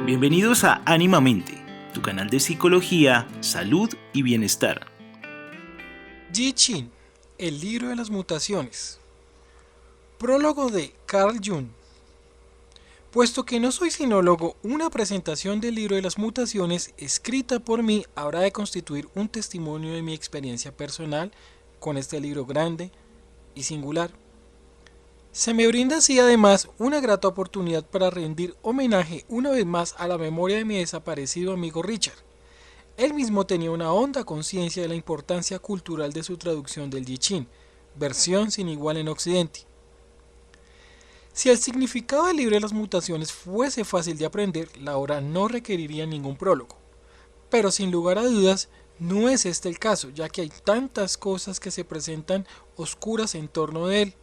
Bienvenidos a Animamente, tu canal de psicología, salud y bienestar. Yi Qin, el libro de las mutaciones. Prólogo de Carl Jung. Puesto que no soy sinólogo, una presentación del libro de las mutaciones escrita por mí habrá de constituir un testimonio de mi experiencia personal con este libro grande y singular. Se me brinda así además una grata oportunidad para rendir homenaje una vez más a la memoria de mi desaparecido amigo Richard. Él mismo tenía una honda conciencia de la importancia cultural de su traducción del Yi Qin, versión sin igual en Occidente. Si el significado del libro de las mutaciones fuese fácil de aprender, la obra no requeriría ningún prólogo. Pero sin lugar a dudas, no es este el caso, ya que hay tantas cosas que se presentan oscuras en torno de él,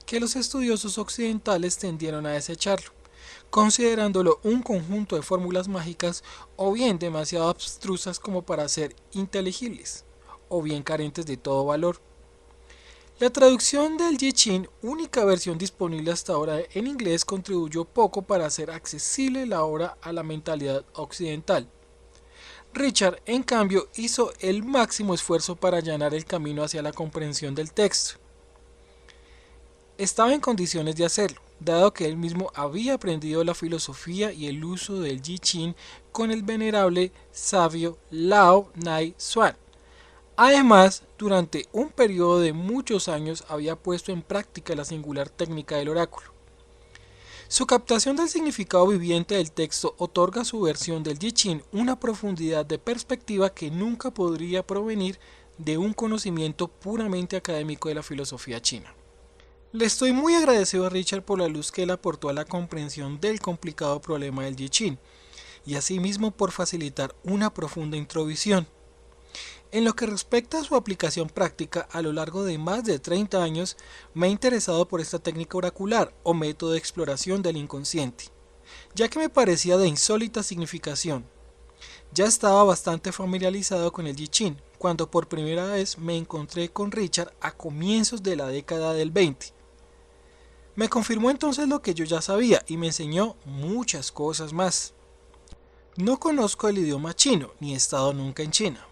que los estudiosos occidentales tendieron a desecharlo, considerándolo un conjunto de fórmulas mágicas o bien demasiado abstrusas como para ser inteligibles, o bien carentes de todo valor. La traducción del Yi Qin, única versión disponible hasta ahora en inglés, contribuyó poco para hacer accesible la obra a la mentalidad occidental. Richard, en cambio, hizo el máximo esfuerzo para allanar el camino hacia la comprensión del texto. Estaba en condiciones de hacerlo, dado que él mismo había aprendido la filosofía y el uso del Yi Qin con el venerable sabio Lao Nai Xuan. Además, durante un periodo de muchos años había puesto en práctica la singular técnica del oráculo. Su captación del significado viviente del texto otorga a su versión del Yi Qin una profundidad de perspectiva que nunca podría provenir de un conocimiento puramente académico de la filosofía china. Le estoy muy agradecido a Richard por la luz que él aportó a la comprensión del complicado problema del Yi Qin, y asimismo por facilitar una profunda introvisión. En lo que respecta a su aplicación práctica, a lo largo de más de 30 años me he interesado por esta técnica oracular o método de exploración del inconsciente, ya que me parecía de insólita significación. Ya estaba bastante familiarizado con el Yi Qin cuando por primera vez me encontré con Richard a comienzos de la década del 20. Me confirmó entonces lo que yo ya sabía y me enseñó muchas cosas más. No conozco el idioma chino ni he estado nunca en China.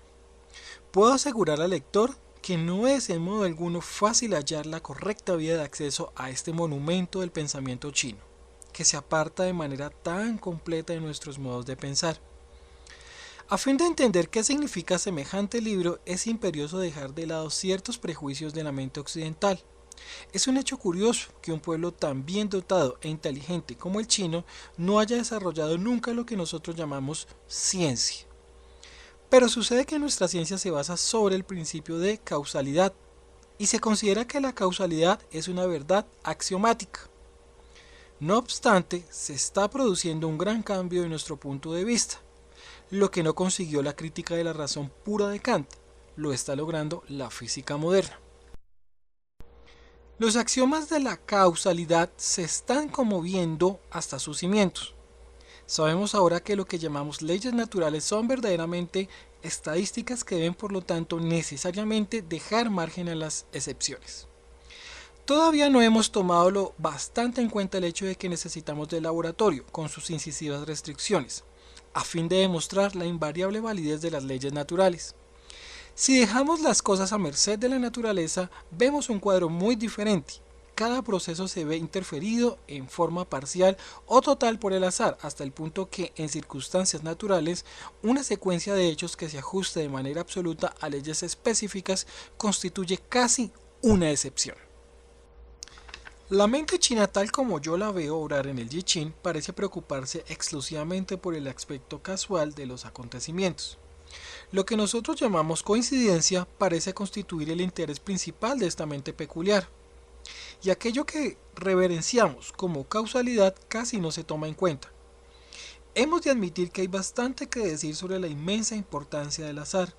Puedo asegurar al lector que no es en modo alguno fácil hallar la correcta vía de acceso a este monumento del pensamiento chino, que se aparta de manera tan completa de nuestros modos de pensar. A fin de entender qué significa semejante libro, es imperioso dejar de lado ciertos prejuicios de la mente occidental. Es un hecho curioso que un pueblo tan bien dotado e inteligente como el chino no haya desarrollado nunca lo que nosotros llamamos ciencia. Pero sucede que nuestra ciencia se basa sobre el principio de causalidad y se considera que la causalidad es una verdad axiomática. No obstante, se está produciendo un gran cambio de nuestro punto de vista. Lo que no consiguió la crítica de la razón pura de Kant, lo está logrando la física moderna. Los axiomas de la causalidad se están conmoviendo hasta sus cimientos. Sabemos ahora que lo que llamamos leyes naturales son verdaderamente estadísticas que deben por lo tanto necesariamente dejar margen a las excepciones. Todavía no hemos tomado lo bastante en cuenta el hecho de que necesitamos del laboratorio, con sus incisivas restricciones, a fin de demostrar la invariable validez de las leyes naturales. Si dejamos las cosas a merced de la naturaleza, vemos un cuadro muy diferente. Cada proceso se ve interferido en forma parcial o total por el azar, hasta el punto que, en circunstancias naturales, una secuencia de hechos que se ajuste de manera absoluta a leyes específicas constituye casi una excepción. La mente china, tal como yo la veo obrar en el Yi Qin, parece preocuparse exclusivamente por el aspecto casual de los acontecimientos. Lo que nosotros llamamos coincidencia parece constituir el interés principal de esta mente peculiar. Y aquello que reverenciamos como causalidad casi no se toma en cuenta. Hemos de admitir que hay bastante que decir sobre la inmensa importancia del azar.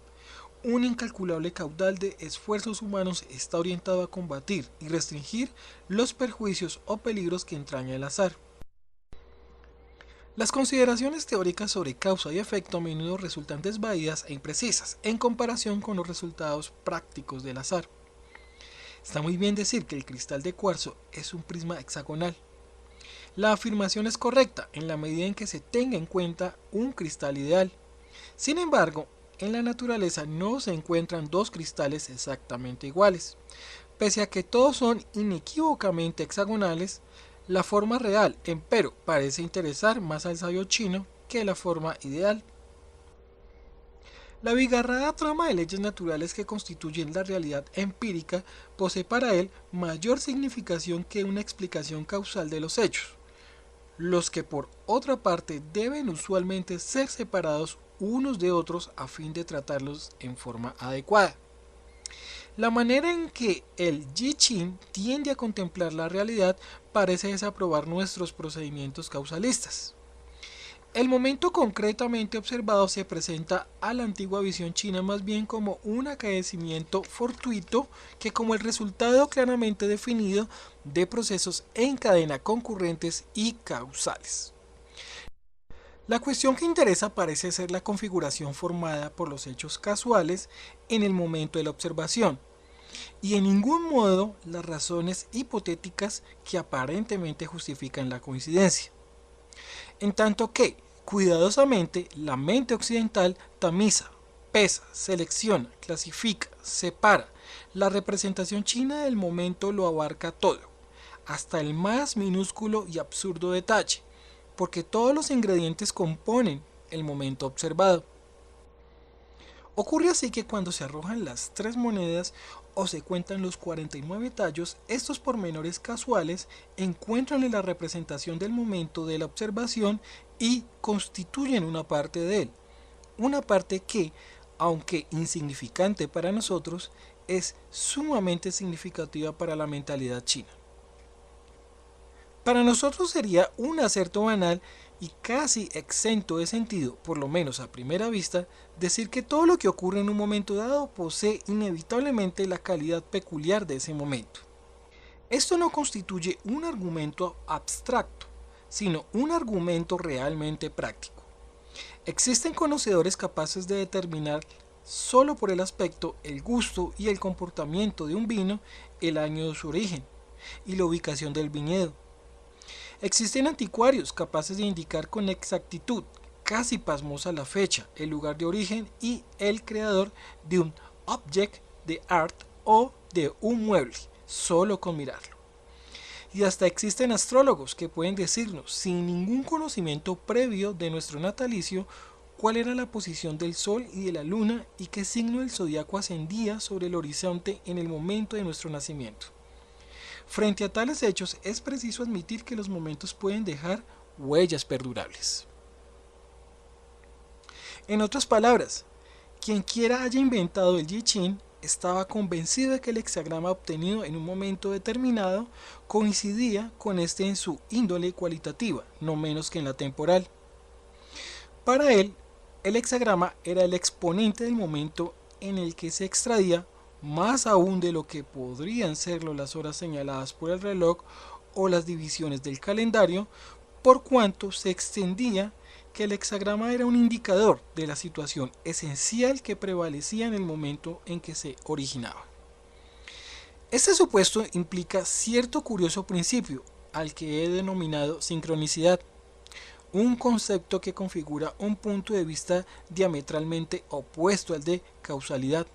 Un incalculable caudal de esfuerzos humanos está orientado a combatir y restringir los perjuicios o peligros que entraña el azar. Las consideraciones teóricas sobre causa y efecto a menudo resultan desvaídas e imprecisas en comparación con los resultados prácticos del azar. Está muy bien decir que el cristal de cuarzo es un prisma hexagonal. La afirmación es correcta en la medida en que se tenga en cuenta un cristal ideal. Sin embargo, en la naturaleza no se encuentran dos cristales exactamente iguales. Pese a que todos son inequívocamente hexagonales, la forma real, empero, parece interesar más al sabio chino que la forma ideal. La bigarrada trama de leyes naturales que constituyen la realidad empírica posee para él mayor significación que una explicación causal de los hechos, los que por otra parte deben usualmente ser separados unos de otros a fin de tratarlos en forma adecuada. La manera en que el Yi Qin tiende a contemplar la realidad parece desaprobar nuestros procedimientos causalistas. El momento concretamente observado se presenta a la antigua visión china más bien como un acaecimiento fortuito que como el resultado claramente definido de procesos en cadena concurrentes y causales. La cuestión que interesa parece ser la configuración formada por los hechos casuales en el momento de la observación, y en ningún modo las razones hipotéticas que aparentemente justifican la coincidencia. En tanto que, cuidadosamente, la mente occidental tamiza, pesa, selecciona, clasifica, separa, la representación china del momento lo abarca todo, hasta el más minúsculo y absurdo detalle, porque todos los ingredientes componen el momento observado. Ocurre así que cuando se arrojan las 3 monedas o se cuentan los 49 tallos, estos pormenores casuales encuentran en la representación del momento de la observación y constituyen una parte de él. Una parte que, aunque insignificante para nosotros, es sumamente significativa para la mentalidad china. Para nosotros sería un acerto banal y casi exento de sentido, por lo menos a primera vista, decir que todo lo que ocurre en un momento dado posee inevitablemente la calidad peculiar de ese momento. Esto no constituye un argumento abstracto, sino un argumento realmente práctico. Existen conocedores capaces de determinar solo por el aspecto, el gusto y el comportamiento de un vino, el año de su origen y la ubicación del viñedo. Existen anticuarios capaces de indicar con exactitud, casi pasmosa, la fecha, el lugar de origen y el creador de un object de art o de un mueble, solo con mirarlo. Y hasta existen astrólogos que pueden decirnos, sin ningún conocimiento previo de nuestro natalicio, cuál era la posición del Sol y de la Luna y qué signo del zodiaco ascendía sobre el horizonte en el momento de nuestro nacimiento. Frente a tales hechos es preciso admitir que los momentos pueden dejar huellas perdurables. En otras palabras, quien quiera haya inventado el Yi Qin estaba convencido de que el hexagrama obtenido en un momento determinado coincidía con este en su índole cualitativa, no menos que en la temporal. Para él, el hexagrama era el exponente del momento en el que se extraía, más aún de lo que podrían serlo las horas señaladas por el reloj o las divisiones del calendario, por cuanto se extendía que el hexagrama era un indicador de la situación esencial que prevalecía en el momento en que se originaba. Este supuesto implica cierto curioso principio, al que he denominado sincronicidad, un concepto que configura un punto de vista diametralmente opuesto al de causalidad.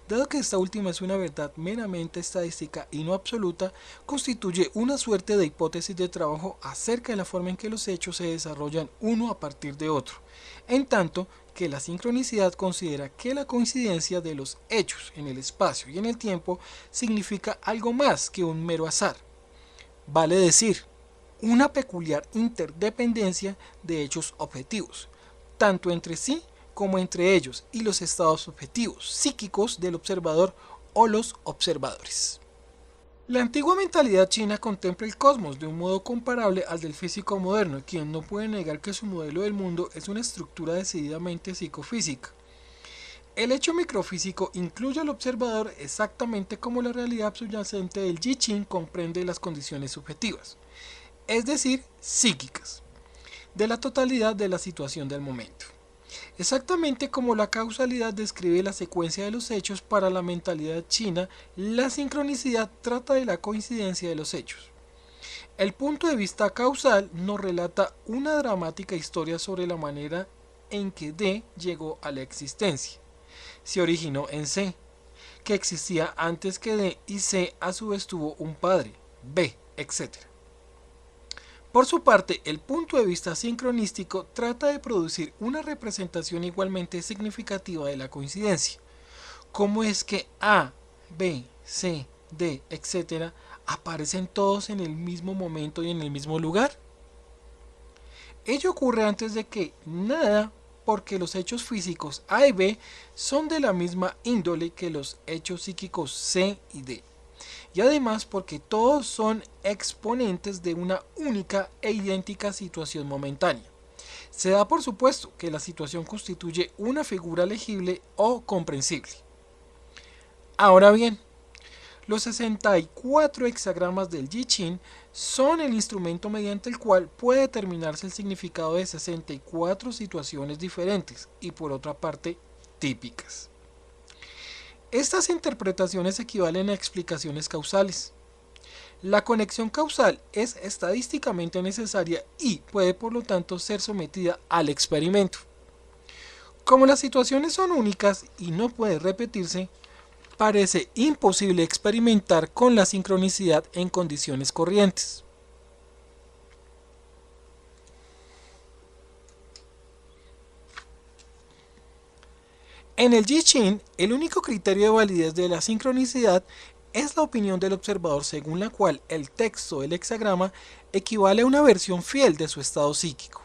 Dado que esta última es una verdad meramente estadística y no absoluta, constituye una suerte de hipótesis de trabajo acerca de la forma en que los hechos se desarrollan uno a partir de otro, en tanto que la sincronicidad considera que la coincidencia de los hechos en el espacio y en el tiempo significa algo más que un mero azar, vale decir, una peculiar interdependencia de hechos objetivos, tanto entre sí como entre ellos y los estados objetivos psíquicos del observador o los observadores. La antigua mentalidad china contempla el cosmos de un modo comparable al del físico moderno, quien no puede negar que su modelo del mundo es una estructura decididamente psicofísica. El hecho microfísico incluye al observador exactamente como la realidad subyacente del Yi Qin comprende las condiciones subjetivas, es decir, psíquicas, de la totalidad de la situación del momento. Exactamente como la causalidad describe la secuencia de los hechos para la mentalidad china, la sincronicidad trata de la coincidencia de los hechos. El punto de vista causal nos relata una dramática historia sobre la manera en que D llegó a la existencia. Se originó en C, que existía antes que D, y C a su vez tuvo un padre, B, etc. Por su parte, el punto de vista sincronístico trata de producir una representación igualmente significativa de la coincidencia. ¿Cómo es que A, B, C, D, etc. aparecen todos en el mismo momento y en el mismo lugar? Ello ocurre antes de que nada, porque los hechos físicos A y B son de la misma índole que los hechos psíquicos C y D. Y además porque todos son exponentes de una única e idéntica situación momentánea. Se da por supuesto que la situación constituye una figura legible o comprensible. Ahora bien, los 64 hexagramas del I Ching son el instrumento mediante el cual puede determinarse el significado de 64 situaciones diferentes y por otra parte típicas. Estas interpretaciones equivalen a explicaciones causales. La conexión causal es estadísticamente necesaria y puede por lo tanto ser sometida al experimento. Como las situaciones son únicas y no pueden repetirse, parece imposible experimentar con la sincronicidad en condiciones corrientes. En el I Ching, el único criterio de validez de la sincronicidad es la opinión del observador según la cual el texto del hexagrama equivale a una versión fiel de su estado psíquico.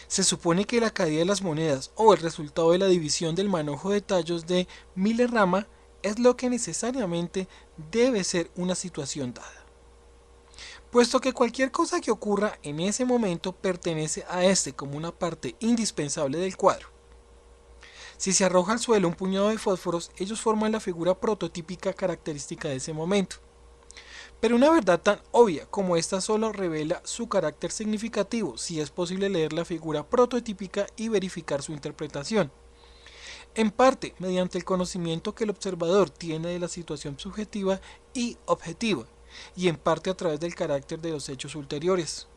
Se supone que la caída de las monedas o el resultado de la división del manojo de tallos de Millerama es lo que necesariamente debe ser una situación dada, puesto que cualquier cosa que ocurra en ese momento pertenece a este como una parte indispensable del cuadro. Si se arroja al suelo un puñado de fósforos, ellos forman la figura prototípica característica de ese momento. Pero una verdad tan obvia como esta solo revela su carácter significativo si es posible leer la figura prototípica y verificar su interpretación. En parte mediante el conocimiento que el observador tiene de la situación subjetiva y objetiva, y en parte a través del carácter de los hechos ulteriores.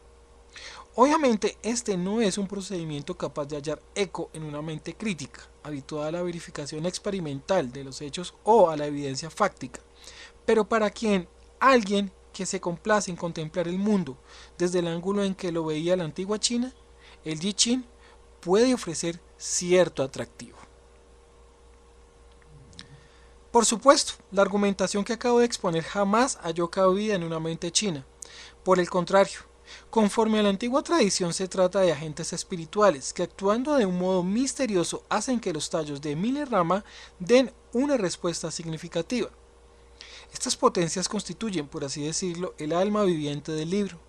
Obviamente este no es un procedimiento capaz de hallar eco en una mente crítica, habituada a la verificación experimental de los hechos o a la evidencia fáctica, pero para quien alguien que se complace en contemplar el mundo desde el ángulo en que lo veía la antigua China, el I Ching puede ofrecer cierto atractivo. Por supuesto, la argumentación que acabo de exponer jamás halló cabida en una mente china. Por el contrario, conforme a la antigua tradición se trata de agentes espirituales que actuando de un modo misterioso hacen que los tallos de Millerama den una respuesta significativa. Estas potencias constituyen, por así decirlo, el alma viviente del libro.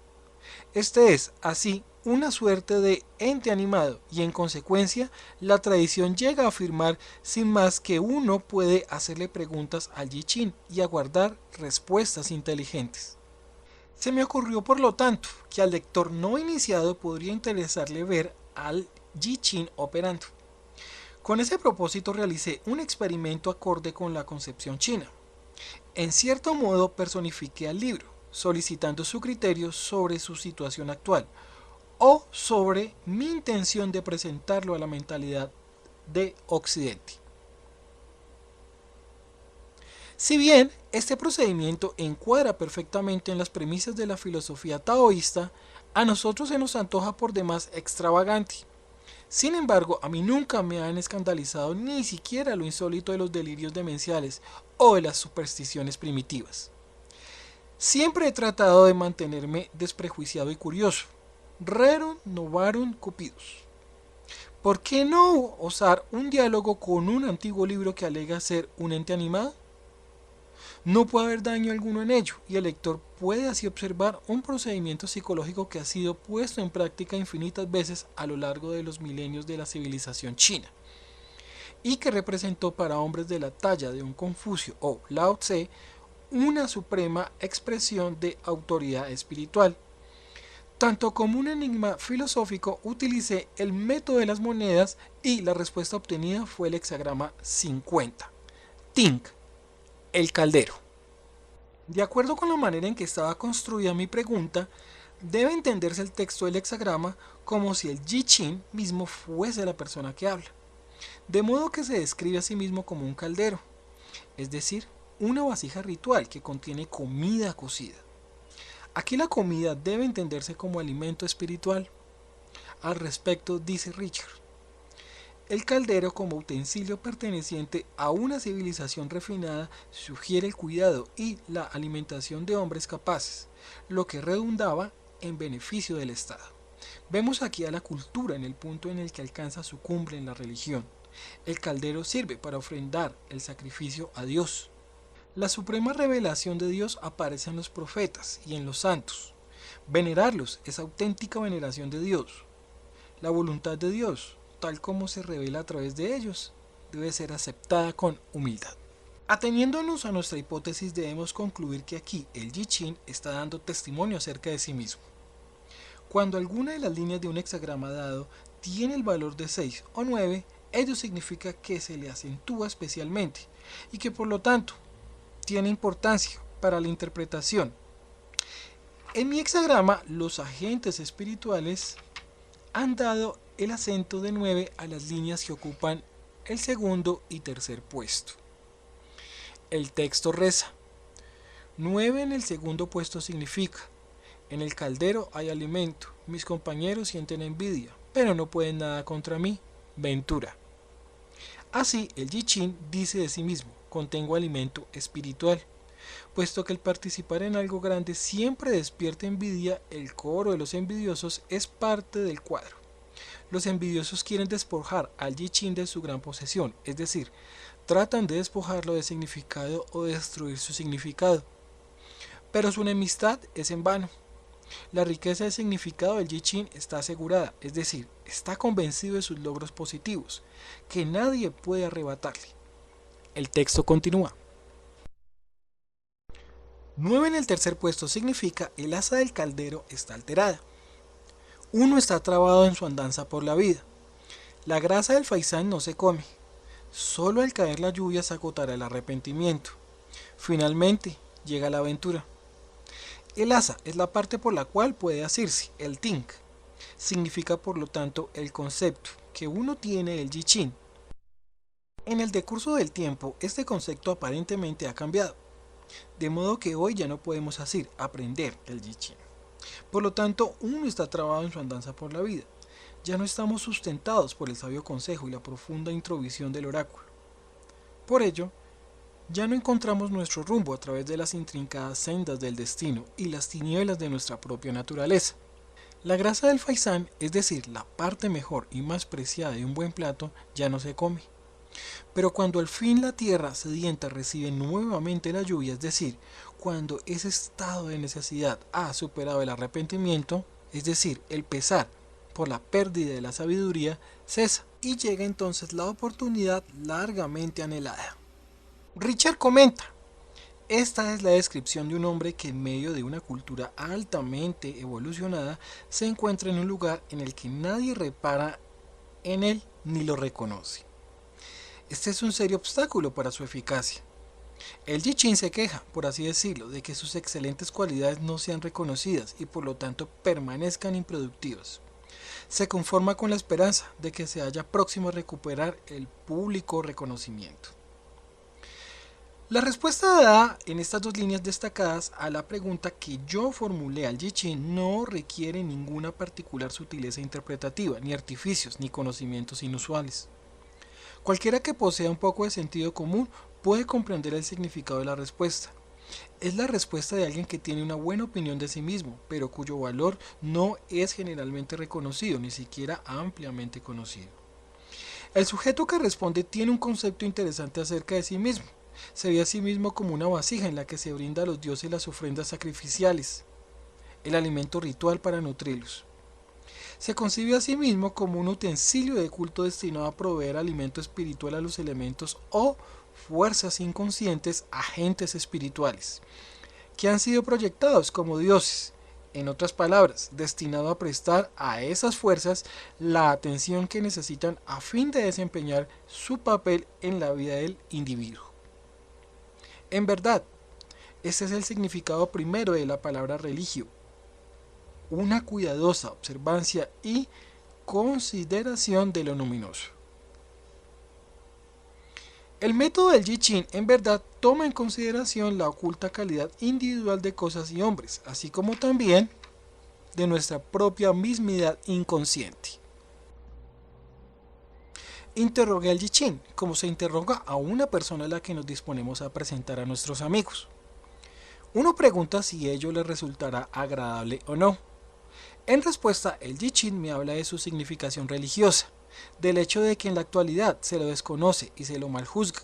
Este es, así, una suerte de ente animado y en consecuencia la tradición llega a afirmar sin más que uno puede hacerle preguntas al I Ching y aguardar respuestas inteligentes. Se me ocurrió por lo tanto que al lector no iniciado podría interesarle ver al I Ching operando. Con ese propósito realicé un experimento acorde con la concepción china. En cierto modo personifiqué al libro, solicitando su criterio sobre su situación actual o sobre mi intención de presentarlo a la mentalidad de Occidente. Si bien este procedimiento encuadra perfectamente en las premisas de la filosofía taoísta, a nosotros se nos antoja por demás extravagante. Sin embargo, a mí nunca me han escandalizado ni siquiera lo insólito de los delirios demenciales o de las supersticiones primitivas. Siempre he tratado de mantenerme desprejuiciado y curioso. Rerum novarum cupidus. ¿Por qué no osar un diálogo con un antiguo libro que alega ser un ente animado? No puede haber daño alguno en ello, y el lector puede así observar un procedimiento psicológico que ha sido puesto en práctica infinitas veces a lo largo de los milenios de la civilización china, y que representó para hombres de la talla de un Confucio o Lao Tse una suprema expresión de autoridad espiritual. Tanto como un enigma filosófico, utilicé el método de las monedas y la respuesta obtenida fue el hexagrama 50. Ting, el caldero. De acuerdo con la manera en que estaba construida mi pregunta, debe entenderse el texto del hexagrama como si el I Ching mismo fuese la persona que habla, de modo que se describe a sí mismo como un caldero, es decir, una vasija ritual que contiene comida cocida. Aquí la comida debe entenderse como alimento espiritual. Al respecto dice Richard: el caldero como utensilio perteneciente a una civilización refinada sugiere el cuidado y la alimentación de hombres capaces, lo que redundaba en beneficio del Estado. Vemos aquí a la cultura en el punto en el que alcanza su cumbre en la religión. El caldero sirve para ofrendar el sacrificio a Dios. La suprema revelación de Dios aparece en los profetas y en los santos. Venerarlos es auténtica veneración de Dios. La voluntad de Dios, tal como se revela a través de ellos, debe ser aceptada con humildad. Ateniéndonos a nuestra hipótesis, debemos concluir que aquí el I Ching está dando testimonio acerca de sí mismo. Cuando alguna de las líneas de un hexagrama dado tiene el valor de 6 o 9, ello significa que se le acentúa especialmente y que por lo tanto tiene importancia para la interpretación. En mi hexagrama, los agentes espirituales han dado el acento de 9 a las líneas que ocupan el segundo y tercer puesto. El texto reza: 9 en el segundo puesto significa: en el caldero hay alimento, mis compañeros sienten envidia, pero no pueden nada contra mí, ventura. Así, el I Ching dice de sí mismo: contengo alimento espiritual. Puesto que el participar en algo grande siempre despierta envidia, el coro de los envidiosos es parte del cuadro. Los envidiosos quieren despojar al I Ching de su gran posesión, es decir, tratan de despojarlo de significado o de destruir su significado. Pero su enemistad es en vano. La riqueza del significado del I Ching está asegurada, es decir, está convencido de sus logros positivos, que nadie puede arrebatarle. El texto continúa: 9 en el tercer puesto significa: el asa del caldero está alterada. Uno está trabado en su andanza por la vida. La grasa del faisán no se come. Solo al caer la lluvia se agotará el arrepentimiento. Finalmente llega la aventura. El asa es la parte por la cual puede asirse, el ting. Significa por lo tanto el concepto que uno tiene del I Ching. En el decurso del tiempo, este concepto aparentemente ha cambiado, de modo que hoy ya no podemos asir, aprender el I Ching. Por lo tanto, uno está trabado en su andanza por la vida. Ya no estamos sustentados por el sabio consejo y la profunda introvisión del oráculo. Por ello, ya no encontramos nuestro rumbo a través de las intrincadas sendas del destino y las tinieblas de nuestra propia naturaleza. La grasa del faisán, es decir, la parte mejor y más preciada de un buen plato, ya no se come. Pero cuando al fin la tierra sedienta recibe nuevamente la lluvia, es decir, cuando ese estado de necesidad ha superado el arrepentimiento, es decir, el pesar por la pérdida de la sabiduría, cesa y llega entonces la oportunidad largamente anhelada. Richard comenta: esta es la descripción de un hombre que en medio de una cultura altamente evolucionada se encuentra en un lugar en el que nadie repara en él ni lo reconoce. Este es un serio obstáculo para su eficacia. El I Ching se queja, por así decirlo, de que sus excelentes cualidades no sean reconocidas y por lo tanto permanezcan improductivas. Se conforma con la esperanza de que se haya próximo a recuperar el público reconocimiento. La respuesta dada en estas dos líneas destacadas a la pregunta que yo formulé al I Ching no requiere ninguna particular sutileza interpretativa, ni artificios, ni conocimientos inusuales. Cualquiera que posea un poco de sentido común puede comprender el significado de la respuesta. Es la respuesta de alguien que tiene una buena opinión de sí mismo, pero cuyo valor no es generalmente reconocido, ni siquiera ampliamente conocido. El sujeto que responde tiene un concepto interesante acerca de sí mismo. Se ve a sí mismo como una vasija en la que se brinda a los dioses las ofrendas sacrificiales, el alimento ritual para nutrirlos. Se concibe a sí mismo como un utensilio de culto destinado a proveer alimento espiritual a los elementos o fuerzas inconscientes, agentes espirituales, que han sido proyectados como dioses, en otras palabras, destinado a prestar a esas fuerzas la atención que necesitan a fin de desempeñar su papel en la vida del individuo. En verdad, Este es el significado primero de la palabra religio: una cuidadosa observancia y consideración de lo luminoso. El método del I Ching en verdad toma en consideración la oculta calidad individual de cosas y hombres, así como también de nuestra propia mismidad inconsciente. Interrogué al I Ching como se interroga a una persona a la que nos disponemos a presentar a nuestros amigos. Uno pregunta si ello le resultará agradable o no. En respuesta, el I Ching me habla de su significación religiosa, del hecho de que en la actualidad se lo desconoce y se lo maljuzga,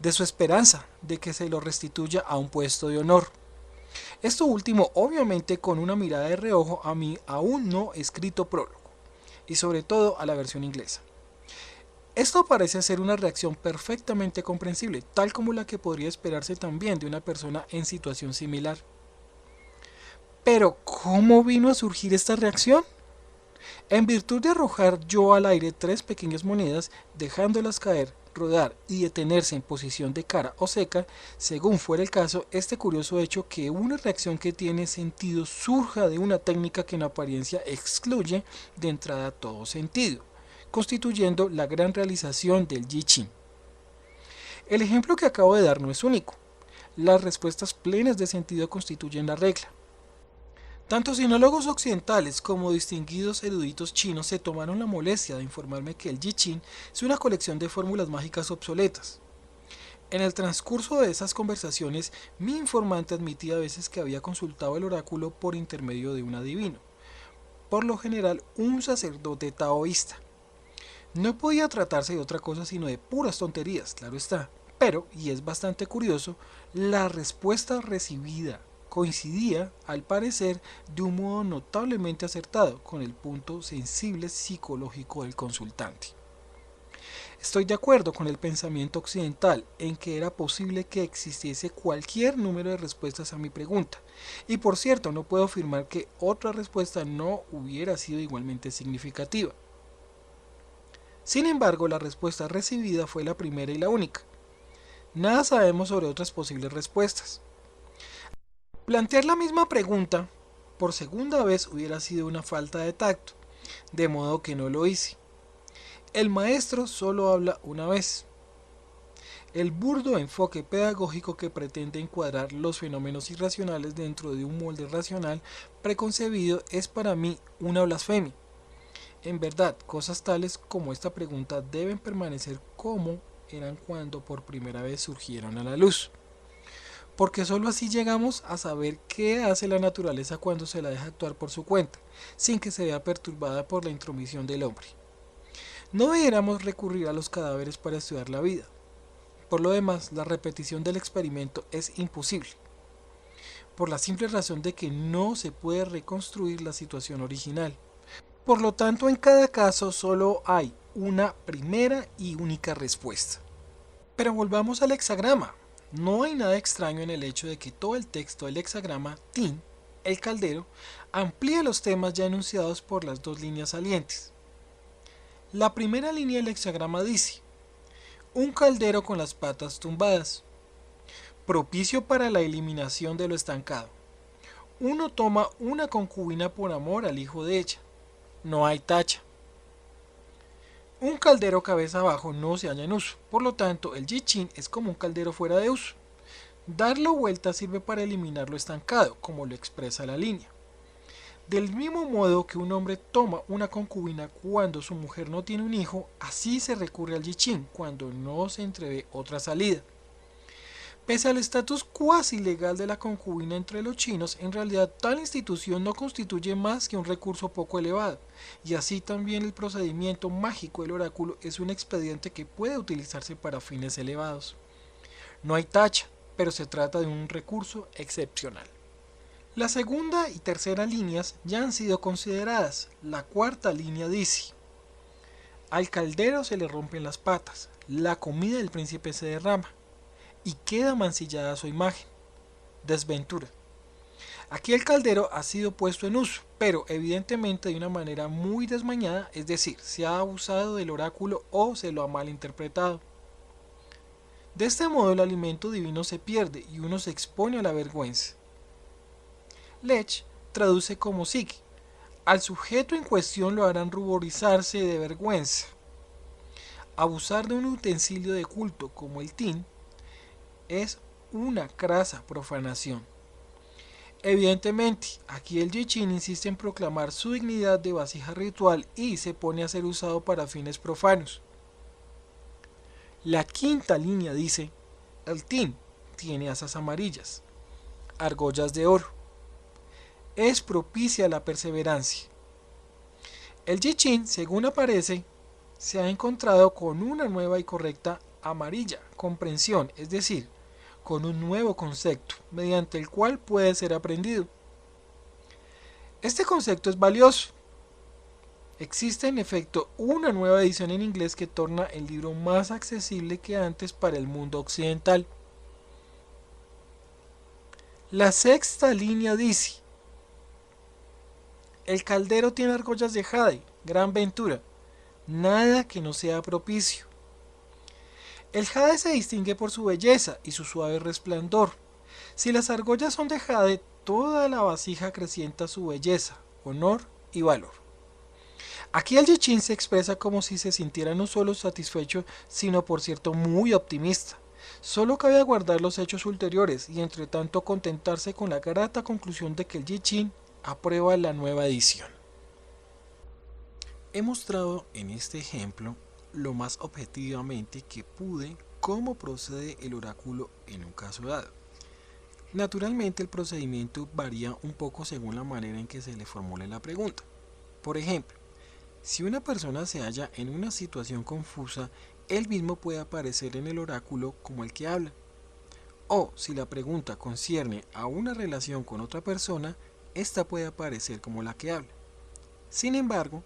de su esperanza de que se lo restituya a un puesto de honor. Esto último obviamente con una mirada de reojo a mi aún no escrito prólogo, y sobre todo a la versión inglesa. Esto parece ser una reacción perfectamente comprensible, tal como la que podría esperarse también de una persona en situación similar. Pero, ¿cómo vino a surgir esta reacción? En virtud de arrojar yo al aire 3 pequeñas monedas, dejándolas caer, rodar y detenerse en posición de cara o seca, según fuera el caso, este curioso hecho que una reacción que tiene sentido surja de una técnica que en apariencia excluye de entrada todo sentido, constituyendo la gran realización del I Ching. El ejemplo que acabo de dar no es único. Las respuestas plenas de sentido constituyen la regla. Tanto sinólogos occidentales como distinguidos eruditos chinos se tomaron la molestia de informarme que el I Ching es una colección de fórmulas mágicas obsoletas. En el transcurso de esas conversaciones, mi informante admitía a veces que había consultado el oráculo por intermedio de un adivino, por lo general un sacerdote taoísta. No podía tratarse de otra cosa sino de puras tonterías, claro está, pero, y es bastante curioso, la respuesta recibida coincidía, al parecer, de un modo notablemente acertado con el punto sensible psicológico del consultante. Estoy de acuerdo con el pensamiento occidental en que era posible que existiese cualquier número de respuestas a mi pregunta, y por cierto no puedo afirmar que otra respuesta no hubiera sido igualmente significativa. Sin embargo, la respuesta recibida fue la primera y la única. Nada sabemos sobre otras posibles respuestas. Plantear la misma pregunta por segunda vez hubiera sido una falta de tacto, de modo que no lo hice. El maestro solo habla una vez. El burdo enfoque pedagógico que pretende encuadrar los fenómenos irracionales dentro de un molde racional preconcebido es para mí una blasfemia. En verdad, cosas tales como esta pregunta deben permanecer como eran cuando por primera vez surgieron a la luz. Porque sólo así llegamos a saber qué hace la naturaleza cuando se la deja actuar por su cuenta, sin que se vea perturbada por la intromisión del hombre. No deberíamos recurrir a los cadáveres para estudiar la vida. Por lo demás, la repetición del experimento es imposible, por la simple razón de que no se puede reconstruir la situación original. Por lo tanto, en cada caso solo hay una primera y única respuesta. Pero volvamos al hexagrama. No hay nada extraño en el hecho de que todo el texto del hexagrama Tin, el caldero, amplíe los temas ya enunciados por las dos líneas salientes. La primera línea del hexagrama dice: un caldero con las patas tumbadas, propicio para la eliminación de lo estancado. Uno toma una concubina por amor al hijo de ella. No hay tacha. Un caldero cabeza abajo no se halla en uso, por lo tanto el I Ching es como un caldero fuera de uso. Darlo vuelta sirve para eliminar lo estancado, como lo expresa la línea. Del mismo modo que un hombre toma una concubina cuando su mujer no tiene un hijo, así se recurre al I Ching cuando no se entrevé otra salida. Pese al estatus cuasi legal de la concubina entre los chinos, en realidad tal institución no constituye más que un recurso poco elevado, y así también el procedimiento mágico del oráculo es un expediente que puede utilizarse para fines elevados. No hay tacha, pero se trata de un recurso excepcional. La segunda y tercera líneas ya han sido consideradas. La cuarta línea dice: al caldero se le rompen las patas, la comida del príncipe se derrama, y queda mancillada su imagen. Desventura. Aquí el caldero ha sido puesto en uso, pero evidentemente de una manera muy desmañada, es decir, se ha abusado del oráculo o se lo ha malinterpretado. De este modo el alimento divino se pierde y uno se expone a la vergüenza. Lech traduce como sigue: al sujeto en cuestión lo harán ruborizarse de vergüenza. Abusar de un utensilio de culto como el tin es una crasa profanación. Evidentemente, aquí el Yichin insiste en proclamar su dignidad de vasija ritual y se pone a ser usado para fines profanos. La quinta línea dice: el tin tiene asas amarillas, argollas de oro. Es propicia a la perseverancia. El Yichin, según aparece, se ha encontrado con una nueva y correcta amarilla comprensión, es decir, con un nuevo concepto, mediante el cual puede ser aprendido. Este concepto es valioso. Existe en efecto una nueva edición en inglés que torna el libro más accesible que antes para el mundo occidental. La sexta línea dice: el caldero tiene argollas de jade, gran ventura, nada que no sea propicio. El jade se distingue por su belleza y su suave resplandor. Si las argollas son de jade, toda la vasija acrecienta su belleza, honor y valor. Aquí el Yichin se expresa como si se sintiera no solo satisfecho, sino por cierto muy optimista. Solo cabe aguardar los hechos ulteriores y entre tanto contentarse con la grata conclusión de que el Yichin aprueba la nueva edición. He mostrado en este ejemplo lo más objetivamente que pude cómo procede el oráculo en un caso dado. Naturalmente el procedimiento varía un poco según la manera en que se le formule la pregunta. Por ejemplo, si una persona se halla en una situación confusa, él mismo puede aparecer en el oráculo como el que habla. O si la pregunta concierne a una relación con otra persona, ésta puede aparecer como la que habla. Sin embargo,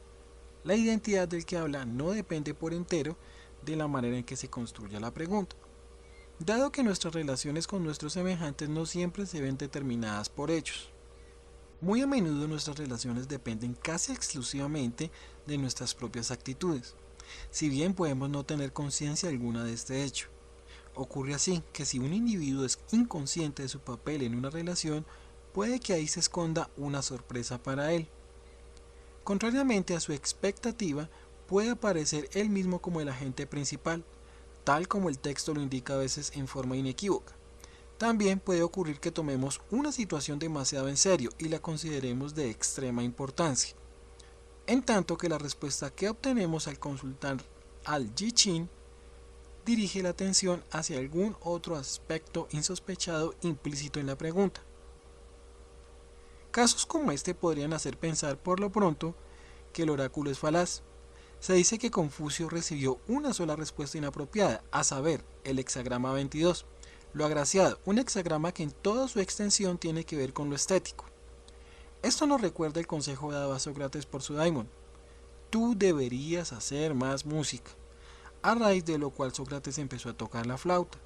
la identidad del que habla no depende por entero de la manera en que se construya la pregunta, dado que nuestras relaciones con nuestros semejantes no siempre se ven determinadas por hechos. Muy a menudo nuestras relaciones dependen casi exclusivamente de nuestras propias actitudes, si bien podemos no tener conciencia alguna de este hecho. Ocurre así que si un individuo es inconsciente de su papel en una relación, puede que ahí se esconda una sorpresa para él. Contrariamente a su expectativa, puede aparecer él mismo como el agente principal, tal como el texto lo indica a veces en forma inequívoca. También puede ocurrir que tomemos una situación demasiado en serio y la consideremos de extrema importancia, en tanto que la respuesta que obtenemos al consultar al Yichin dirige la atención hacia algún otro aspecto insospechado implícito en la pregunta. Casos como este podrían hacer pensar por lo pronto que el oráculo es falaz. Se dice que Confucio recibió una sola respuesta inapropiada, a saber, el hexagrama 22. Lo agraciado, un hexagrama que en toda su extensión tiene que ver con lo estético. Esto nos recuerda el consejo dado a Sócrates por su daimon: tú deberías hacer más música, a raíz de lo cual Sócrates empezó a tocar la flauta.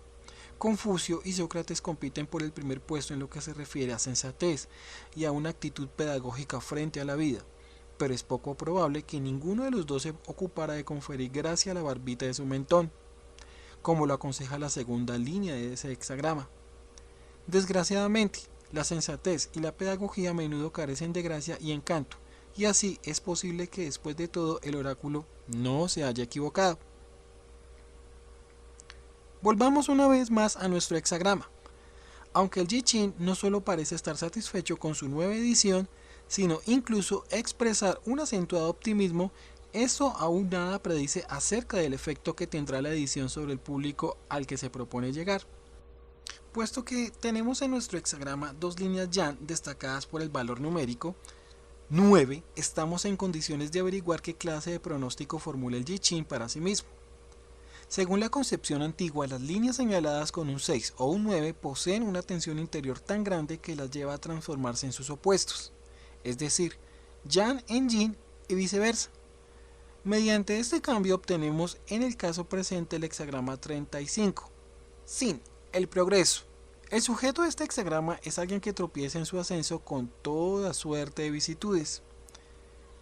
Confucio y Sócrates compiten por el primer puesto en lo que se refiere a sensatez y a una actitud pedagógica frente a la vida, pero es poco probable que ninguno de los dos se ocupara de conferir gracia a la barbita de su mentón, como lo aconseja la segunda línea de ese hexagrama. Desgraciadamente, la sensatez y la pedagogía a menudo carecen de gracia y encanto, y así es posible que después de todo el oráculo no se haya equivocado. Volvamos una vez más a nuestro hexagrama. Aunque el Yichin no solo parece estar satisfecho con su nueva edición, sino incluso expresar un acentuado optimismo, esto aún nada predice acerca del efecto que tendrá la edición sobre el público al que se propone llegar. Puesto que tenemos en nuestro hexagrama dos líneas yan destacadas por el valor numérico 9, estamos en condiciones de averiguar qué clase de pronóstico formula el Yichin para sí mismo. Según la concepción antigua, las líneas señaladas con un 6 o un 9 poseen una tensión interior tan grande que las lleva a transformarse en sus opuestos, es decir, Yan en Yin y viceversa. Mediante este cambio obtenemos en el caso presente el hexagrama 35. Sin, el progreso. El sujeto de este hexagrama es alguien que tropieza en su ascenso con toda suerte de vicitudes,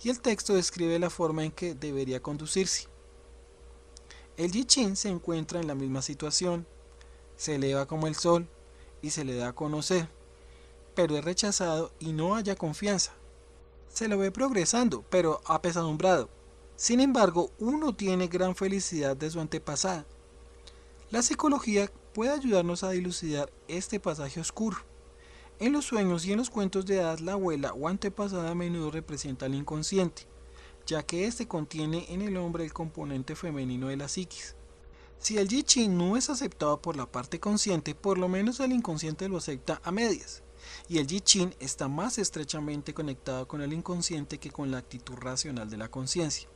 y el texto describe la forma en que debería conducirse. El Yichin se encuentra en la misma situación, se eleva como el sol y se le da a conocer, pero es rechazado y no haya confianza. Se lo ve progresando, pero apesadumbrado. Sin embargo, uno tiene gran felicidad de su antepasada. La psicología puede ayudarnos a dilucidar este pasaje oscuro. En los sueños y en los cuentos de hadas, la abuela o antepasada a menudo representa al inconsciente, ya que éste contiene en el hombre el componente femenino de la psiquis. Si el I Ching no es aceptado por la parte consciente, por lo menos el inconsciente lo acepta a medias. Y el I Ching está más estrechamente conectado con el inconsciente que con la actitud racional de la conciencia.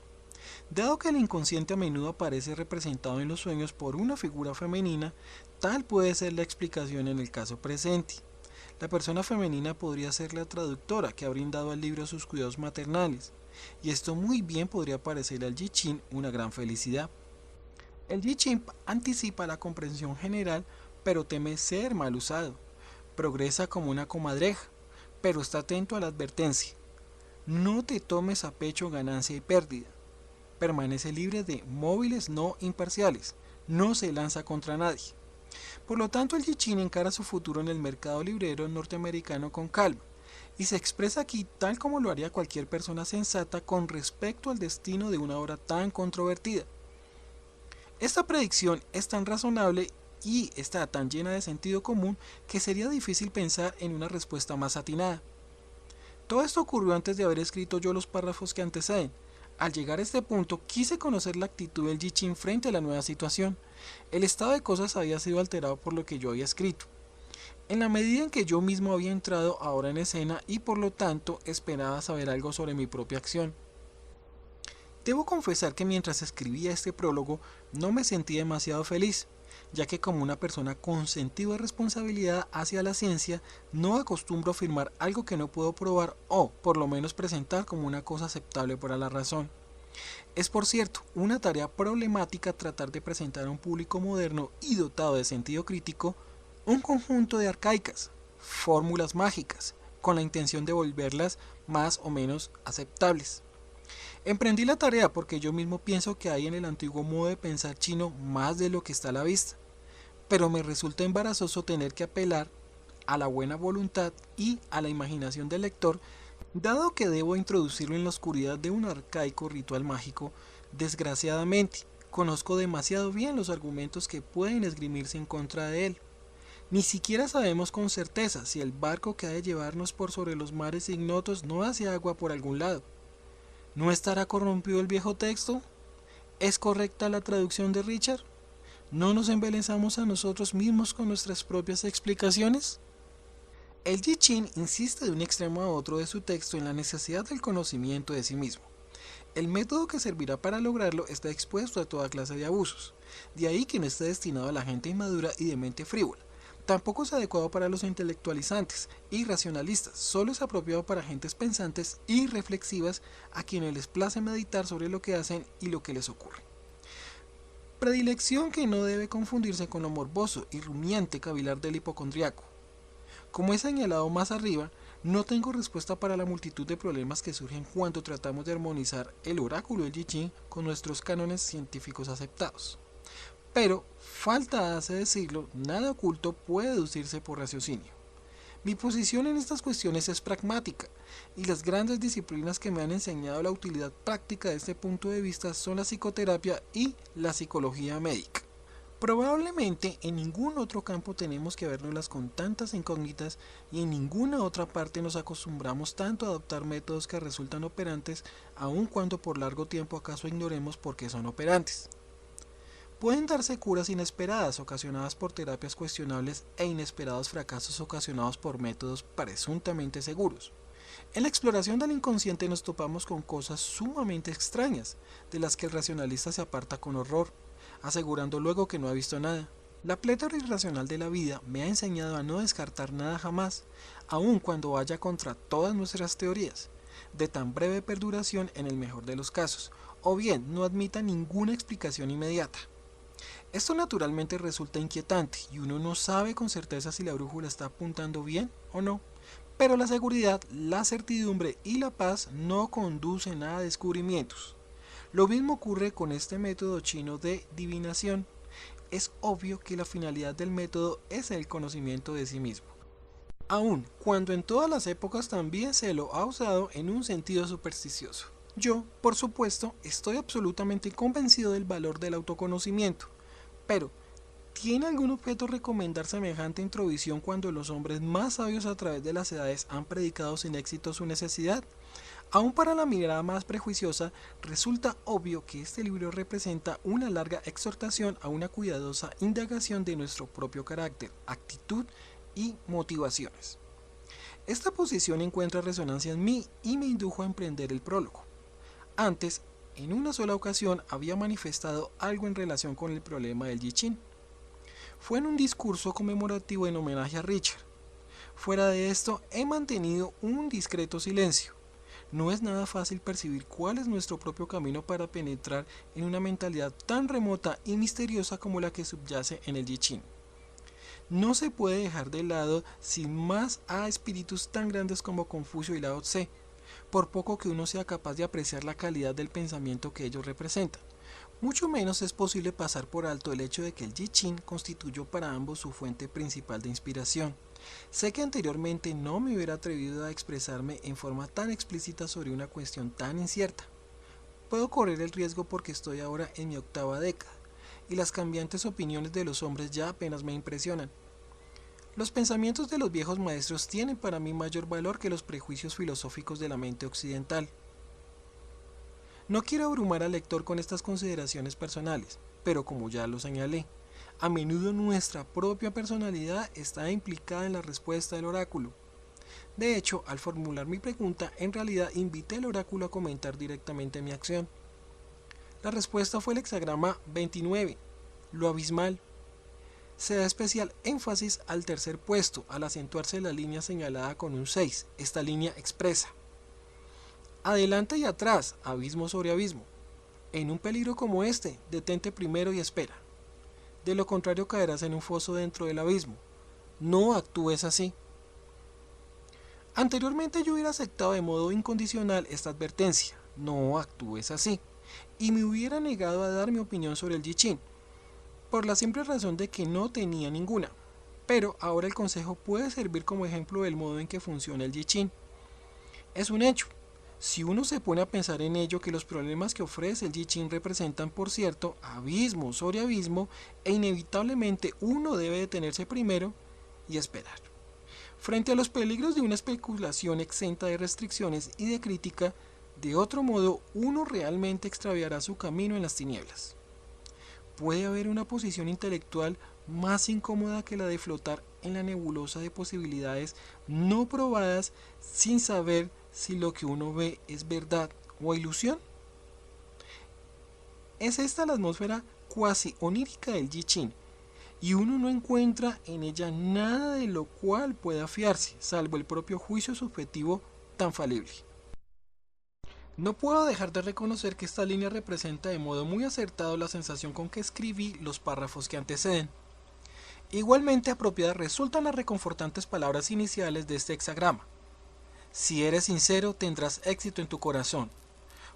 Dado que el inconsciente a menudo aparece representado en los sueños por una figura femenina, tal puede ser la explicación en el caso presente. La persona femenina podría ser la traductora que ha brindado al libro sus cuidados maternales, y esto muy bien podría parecer al I Ching una gran felicidad. El I Ching anticipa la comprensión general, pero teme ser mal usado. Progresa como una comadreja, pero está atento a la advertencia. No te tomes a pecho ganancia y pérdida. Permanece libre de móviles no imparciales. No se lanza contra nadie. Por lo tanto, el I Ching encara su futuro en el mercado librero norteamericano con calma, y se expresa aquí tal como lo haría cualquier persona sensata con respecto al destino de una obra tan controvertida. Esta predicción es tan razonable y está tan llena de sentido común que sería difícil pensar en una respuesta más atinada. Todo esto ocurrió antes de haber escrito yo los párrafos que anteceden. Al llegar a este punto, quise conocer la actitud del I Ching frente a la nueva situación. El estado de cosas había sido alterado por lo que yo había escrito, en la medida en que yo mismo había entrado ahora en escena y por lo tanto esperaba saber algo sobre mi propia acción. Debo confesar que mientras escribía este prólogo no me sentí demasiado feliz, ya que como una persona con sentido de responsabilidad hacia la ciencia, no acostumbro afirmar algo que no puedo probar o, por lo menos, presentar como una cosa aceptable para la razón. Es, por cierto, una tarea problemática tratar de presentar a un público moderno y dotado de sentido crítico un conjunto de arcaicas, fórmulas mágicas, con la intención de volverlas más o menos aceptables. Emprendí la tarea porque yo mismo pienso que hay en el antiguo modo de pensar chino más de lo que está a la vista, pero me resulta embarazoso tener que apelar a la buena voluntad y a la imaginación del lector, dado que debo introducirlo en la oscuridad de un arcaico ritual mágico. Desgraciadamente, conozco demasiado bien los argumentos que pueden esgrimirse en contra de él. Ni siquiera sabemos con certeza si el barco que ha de llevarnos por sobre los mares ignotos no hace agua por algún lado. ¿No estará corrompido el viejo texto? ¿Es correcta la traducción de Richard? ¿No nos embelezamos a nosotros mismos con nuestras propias explicaciones? El I Ching insiste de un extremo a otro de su texto en la necesidad del conocimiento de sí mismo. El método que servirá para lograrlo está expuesto a toda clase de abusos, de ahí que no esté destinado a la gente inmadura y de mente frívola. Tampoco es adecuado para los intelectualizantes y racionalistas, solo es apropiado para gentes pensantes y reflexivas a quienes les place meditar sobre lo que hacen y lo que les ocurre. Predilección que no debe confundirse con lo morboso y rumiante cavilar del hipocondriaco. Como he señalado más arriba, no tengo respuesta para la multitud de problemas que surgen cuando tratamos de armonizar el oráculo del I Ching con nuestros cánones científicos aceptados. Pero, falta hace decirlo, nada oculto puede deducirse por raciocinio. Mi posición en estas cuestiones es pragmática, y las grandes disciplinas que me han enseñado la utilidad práctica de este punto de vista son la psicoterapia y la psicología médica. Probablemente en ningún otro campo tenemos que vernoslas con tantas incógnitas y en ninguna otra parte nos acostumbramos tanto a adoptar métodos que resultan operantes, aun cuando por largo tiempo acaso ignoremos por qué son operantes. Pueden darse curas inesperadas ocasionadas por terapias cuestionables e inesperados fracasos ocasionados por métodos presuntamente seguros. En la exploración del inconsciente nos topamos con cosas sumamente extrañas, de las que el racionalista se aparta con horror, asegurando luego que no ha visto nada. La plétora irracional de la vida me ha enseñado a no descartar nada jamás, aun cuando vaya contra todas nuestras teorías, de tan breve perduración en el mejor de los casos, o bien no admita ninguna explicación inmediata. Esto naturalmente resulta inquietante y uno no sabe con certeza si la brújula está apuntando bien o no, pero la seguridad, la certidumbre y la paz no conducen a descubrimientos. Lo mismo ocurre con este método chino de divinación. es obvio que la finalidad del método es el conocimiento de sí mismo, aun cuando en todas las épocas también se lo ha usado en un sentido supersticioso. Yo, por supuesto, estoy absolutamente convencido del valor del autoconocimiento, pero ¿tiene algún objeto recomendar semejante introvisión cuando los hombres más sabios a través de las edades han predicado sin éxito su necesidad? Aún para la mirada más prejuiciosa, resulta obvio que este libro representa una larga exhortación a una cuidadosa indagación de nuestro propio carácter, actitud y motivaciones. Esta posición encuentra resonancia en mí y me indujo a emprender el prólogo. Antes, en una sola ocasión, había manifestado algo en relación con el problema del I Ching. Fue en un discurso conmemorativo en homenaje a Richard. Fuera de esto, he mantenido un discreto silencio. No es nada fácil percibir cuál es nuestro propio camino para penetrar en una mentalidad tan remota y misteriosa como la que subyace en el I Ching. No se puede dejar de lado sin más a espíritus tan grandes como Confucio y Lao Tse, por poco que uno sea capaz de apreciar la calidad del pensamiento que ellos representan. Mucho menos es posible pasar por alto el hecho de que el I Ching constituyó para ambos su fuente principal de inspiración. Sé que anteriormente no me hubiera atrevido a expresarme en forma tan explícita sobre una cuestión tan incierta. Puedo correr el riesgo porque estoy ahora en mi octava década, y las cambiantes opiniones de los hombres ya apenas me impresionan. Los pensamientos de los viejos maestros tienen para mí mayor valor que los prejuicios filosóficos de la mente occidental. No quiero abrumar al lector con estas consideraciones personales, pero como ya lo señalé, a menudo nuestra propia personalidad está implicada en la respuesta del oráculo. De hecho, al formular mi pregunta, en realidad invité al oráculo a comentar directamente mi acción. La respuesta fue el hexagrama 29, lo abismal. Se da especial énfasis al tercer puesto, al acentuarse la línea señalada con un 6, esta línea expresa. Adelante y atrás, abismo sobre abismo. En un peligro como este, detente primero y espera. De lo contrario caerás en un foso dentro del abismo. No actúes así. Anteriormente yo hubiera aceptado de modo incondicional esta advertencia, no actúes así, y me hubiera negado a dar mi opinión sobre el I Ching, por la simple razón de que no tenía ninguna. Pero ahora el consejo puede servir como ejemplo del modo en que funciona el I Ching. Es un hecho. Si uno se pone a pensar en ello, que los problemas que ofrece el I Ching representan, por cierto, abismo sobre abismo, e inevitablemente uno debe detenerse primero y esperar. Frente a los peligros de una especulación exenta de restricciones y de crítica, de otro modo uno realmente extraviará su camino en las tinieblas. ¿Puede haber una posición intelectual más incómoda que la de flotar en la nebulosa de posibilidades no probadas sin saber si lo que uno ve es verdad o ilusión? Es esta la atmósfera cuasi onírica del I Ching, y uno no encuentra en ella nada de lo cual pueda fiarse, salvo el propio juicio subjetivo tan falible. No puedo dejar de reconocer que esta línea representa de modo muy acertado la sensación con que escribí los párrafos que anteceden. Igualmente apropiadas resultan las reconfortantes palabras iniciales de este hexagrama. Si eres sincero, tendrás éxito en tu corazón,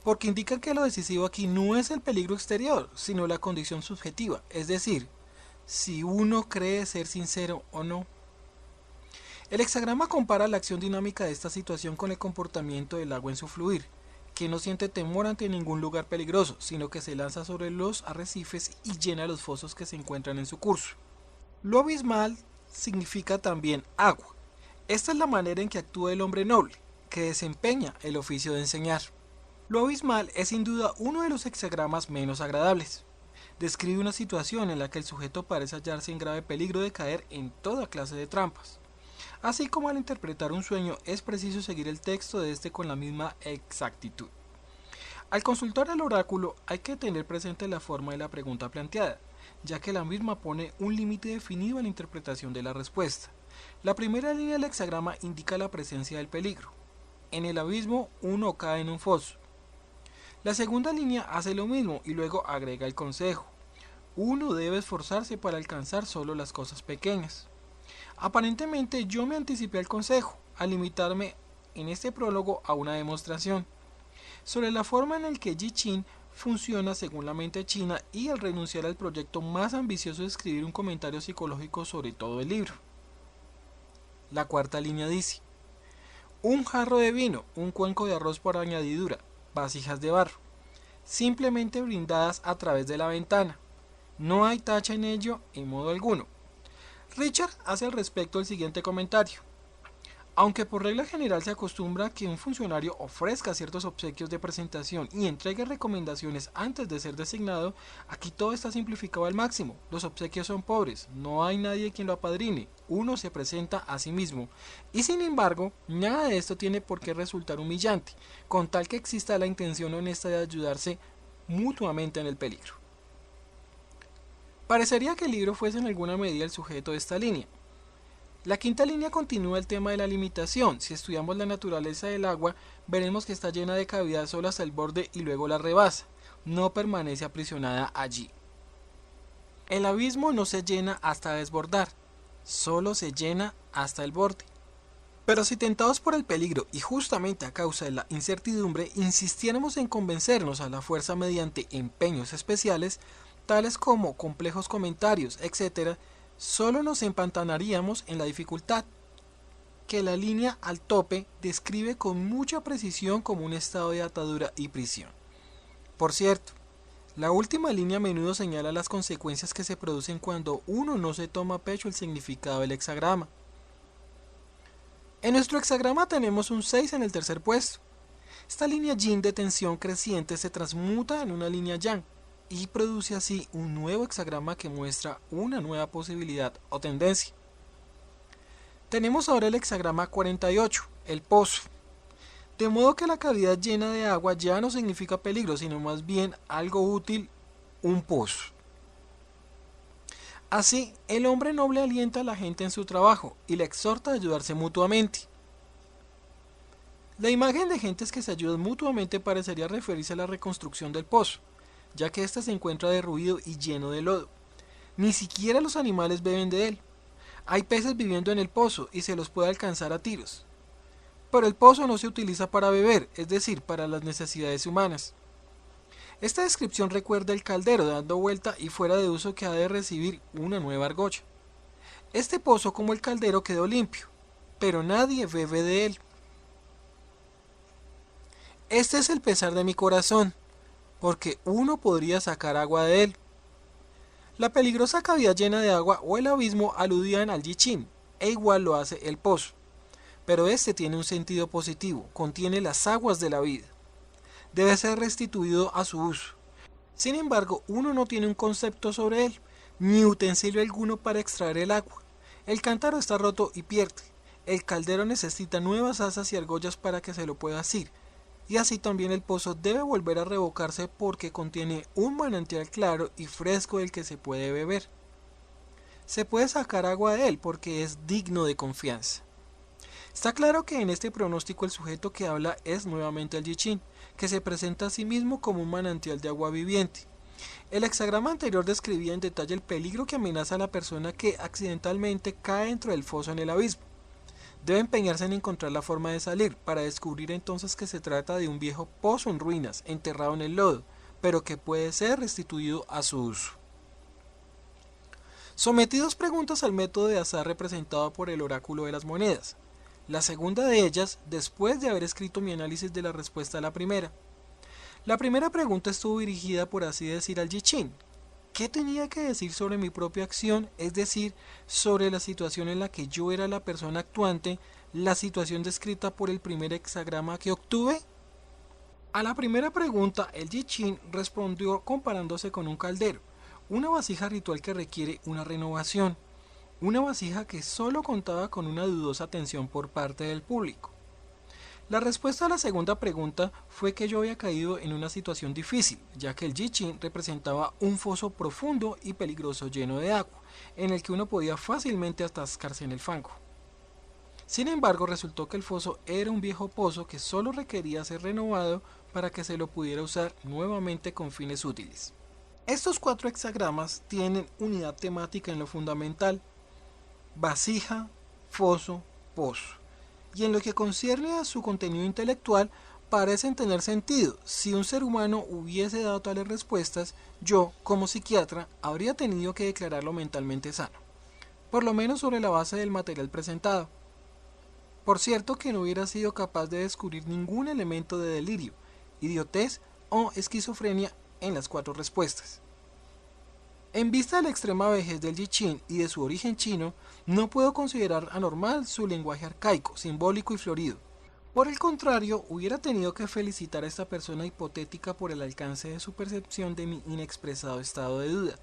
porque indican que lo decisivo aquí no es el peligro exterior, sino la condición subjetiva, es decir, si uno cree ser sincero o no. El hexagrama compara la acción dinámica de esta situación con el comportamiento del agua en su fluir, que no siente temor ante ningún lugar peligroso, sino que se lanza sobre los arrecifes y llena los fosos que se encuentran en su curso. Lo abismal significa también agua. Esta es la manera en que actúa el hombre noble, que desempeña el oficio de enseñar. Lo abismal es sin duda uno de los hexagramas menos agradables. Describe una situación en la que el sujeto parece hallarse en grave peligro de caer en toda clase de trampas. Así como al interpretar un sueño es preciso seguir el texto de este con la misma exactitud. Al consultar el oráculo hay que tener presente la forma de la pregunta planteada, ya que la misma pone un límite definido a la interpretación de la respuesta. La primera línea del hexagrama indica la presencia del peligro. En el abismo uno cae en un foso. La segunda línea hace lo mismo y luego agrega el consejo. Uno debe esforzarse para alcanzar solo las cosas pequeñas. Aparentemente yo me anticipé al consejo, al limitarme en este prólogo a una demostración sobre la forma en la que I Ching funciona según la mente china y al renunciar al proyecto más ambicioso de escribir un comentario psicológico sobre todo el libro. La cuarta línea dice: un jarro de vino, un cuenco de arroz por añadidura, vasijas de barro, simplemente brindadas a través de la ventana. No hay tacha en ello en modo alguno. Richard hace al respecto el siguiente comentario: aunque por regla general se acostumbra que un funcionario ofrezca ciertos obsequios de presentación y entregue recomendaciones antes de ser designado, aquí todo está simplificado al máximo. Los obsequios son pobres, no hay nadie quien lo apadrine, uno se presenta a sí mismo. Y sin embargo, nada de esto tiene por qué resultar humillante, con tal que exista la intención honesta de ayudarse mutuamente en el peligro. Parecería que el libro fuese en alguna medida el sujeto de esta línea. La quinta línea continúa el tema de la limitación. Si estudiamos la naturaleza del agua, veremos que está llena de cavidad solo hasta el borde y luego la rebasa. No permanece aprisionada allí. El abismo no se llena hasta desbordar, solo se llena hasta el borde. Pero si tentados por el peligro y justamente a causa de la incertidumbre insistiéramos en convencernos a la fuerza mediante empeños especiales, tales como complejos comentarios, etc., solo nos empantanaríamos en la dificultad, que la línea al tope describe con mucha precisión como un estado de atadura y prisión. Por cierto, la última línea a menudo señala las consecuencias que se producen cuando uno no se toma a pecho el significado del hexagrama. En nuestro hexagrama tenemos un 6 en el tercer puesto. Esta línea yin de tensión creciente se transmuta en una línea yang y produce así un nuevo hexagrama que muestra una nueva posibilidad o tendencia. Tenemos ahora el hexagrama 48, el pozo. De modo que la cavidad llena de agua ya no significa peligro, sino más bien algo útil, un pozo. Así, el hombre noble alienta a la gente en su trabajo y le exhorta a ayudarse mutuamente. La imagen de gentes que se ayudan mutuamente parecería referirse a la reconstrucción del pozo, ya que éste se encuentra derruido y lleno de lodo. Ni siquiera los animales beben de él. Hay peces viviendo en el pozo y se los puede alcanzar a tiros. Pero el pozo no se utiliza para beber, es decir, para las necesidades humanas. Esta descripción recuerda el caldero dando vuelta y fuera de uso que ha de recibir una nueva argolla. Este pozo, como el caldero, quedó limpio, pero nadie bebe de él. Este es el pesar de mi corazón, porque uno podría sacar agua de él. La peligrosa cavidad llena de agua o el abismo aludían al Yi-Ching, e igual lo hace el pozo. Pero este tiene un sentido positivo, contiene las aguas de la vida. Debe ser restituido a su uso. Sin embargo, uno no tiene un concepto sobre él, ni utensilio alguno para extraer el agua. El cántaro está roto y pierde. El caldero necesita nuevas asas y argollas para que se lo pueda asir. Y así también el pozo debe volver a revocarse porque contiene un manantial claro y fresco del que se puede beber. Se puede sacar agua de él porque es digno de confianza. Está claro que en este pronóstico el sujeto que habla es nuevamente el Yi-Ching, que se presenta a sí mismo como un manantial de agua viviente. El hexagrama anterior describía en detalle el peligro que amenaza a la persona que accidentalmente cae dentro del foso en el abismo. Debe empeñarse en encontrar la forma de salir, para descubrir entonces que se trata de un viejo pozo en ruinas, enterrado en el lodo, pero que puede ser restituido a su uso. Sometí dos preguntas al método de azar representado por el oráculo de las monedas. La segunda de ellas, después de haber escrito mi análisis de la respuesta a la primera. La primera pregunta estuvo dirigida, por así decir, al Yi-Ching. ¿Qué tenía que decir sobre mi propia acción? Es decir, sobre la situación en la que yo era la persona actuante, la situación descrita por el primer hexagrama que obtuve. A la primera pregunta, el Yi-Ching respondió comparándose con un caldero, una vasija ritual que requiere una renovación, una vasija que solo contaba con una dudosa atención por parte del público. La respuesta a la segunda pregunta fue que yo había caído en una situación difícil, ya que el Yi-Ching representaba un foso profundo y peligroso lleno de agua, en el que uno podía fácilmente atascarse en el fango. Sin embargo, resultó que el foso era un viejo pozo que solo requería ser renovado para que se lo pudiera usar nuevamente con fines útiles. Estos 4 hexagramas tienen unidad temática en lo fundamental: vasija, foso, pozo. Y en lo que concierne a su contenido intelectual, parecen tener sentido. Si un ser humano hubiese dado tales respuestas, yo, como psiquiatra, habría tenido que declararlo mentalmente sano, por lo menos sobre la base del material presentado. Por cierto que no hubiera sido capaz de descubrir ningún elemento de delirio, idiotez o esquizofrenia en las 4 respuestas. En vista de la extrema vejez del Yi-Ching y de su origen chino, no puedo considerar anormal su lenguaje arcaico, simbólico y florido. Por el contrario, hubiera tenido que felicitar a esta persona hipotética por el alcance de su percepción de mi inexpresado estado de duda.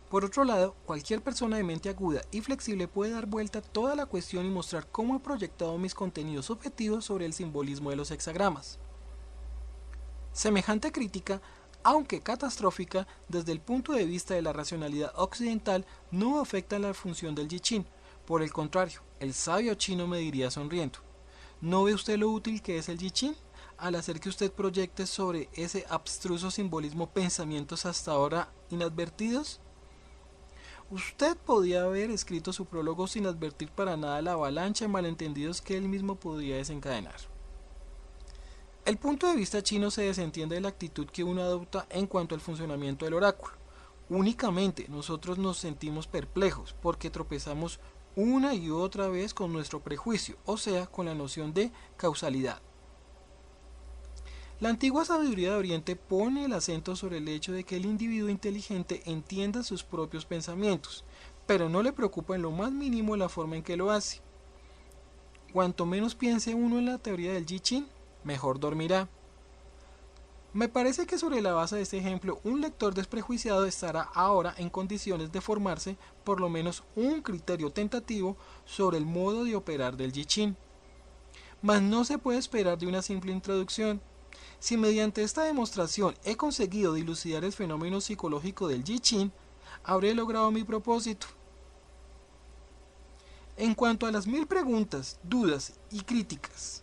Por otro lado, cualquier persona de mente aguda y flexible puede dar vuelta a toda la cuestión y mostrar cómo he proyectado mis contenidos subjetivos sobre el simbolismo de los hexagramas. Semejante crítica, aunque catastrófica desde el punto de vista de la racionalidad occidental, no afecta la función del Yi-Ching. Por el contrario, el sabio chino me diría sonriendo: ¿no ve usted lo útil que es el Yi-Ching al hacer que usted proyecte sobre ese abstruso simbolismo pensamientos hasta ahora inadvertidos? Usted podía haber escrito su prólogo sin advertir para nada la avalancha de malentendidos que él mismo podía desencadenar. El punto de vista chino se desentiende de la actitud que uno adopta en cuanto al funcionamiento del oráculo. Únicamente nosotros nos sentimos perplejos porque tropezamos una y otra vez con nuestro prejuicio, o sea, con la noción de causalidad. La antigua sabiduría de Oriente pone el acento sobre el hecho de que el individuo inteligente entienda sus propios pensamientos, pero no le preocupa en lo más mínimo la forma en que lo hace. Cuanto menos piense uno en la teoría del Yi-Ching, mejor dormirá. Me parece que sobre la base de este ejemplo, un lector desprejuiciado estará ahora en condiciones de formarse por lo menos un criterio tentativo sobre el modo de operar del Yi-Ching. Mas no se puede esperar de una simple introducción. Si mediante esta demostración he conseguido dilucidar el fenómeno psicológico del Yi-Ching, habré logrado mi propósito. En cuanto a las 1000 preguntas, dudas y críticas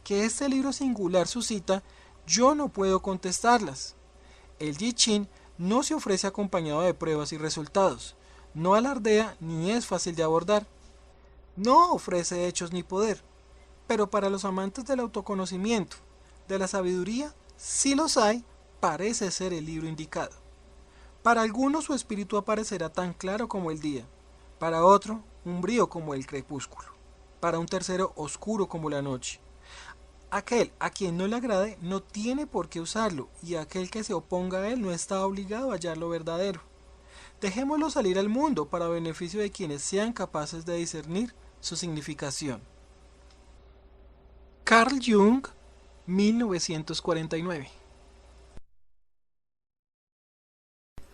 que este libro singular suscita, yo no puedo contestarlas. El Yi-Ching no se ofrece acompañado de pruebas y resultados, no alardea ni es fácil de abordar, no ofrece hechos ni poder, pero para los amantes del autoconocimiento, de la sabiduría, si los hay, parece ser el libro indicado. Para algunos su espíritu aparecerá tan claro como el día, para otro umbrío como el crepúsculo, para un tercero oscuro como la noche. Aquel a quien no le agrade no tiene por qué usarlo, y aquel que se oponga a él no está obligado a hallarlo verdadero. Dejémoslo salir al mundo para beneficio de quienes sean capaces de discernir su significación. Carl Jung, 1949.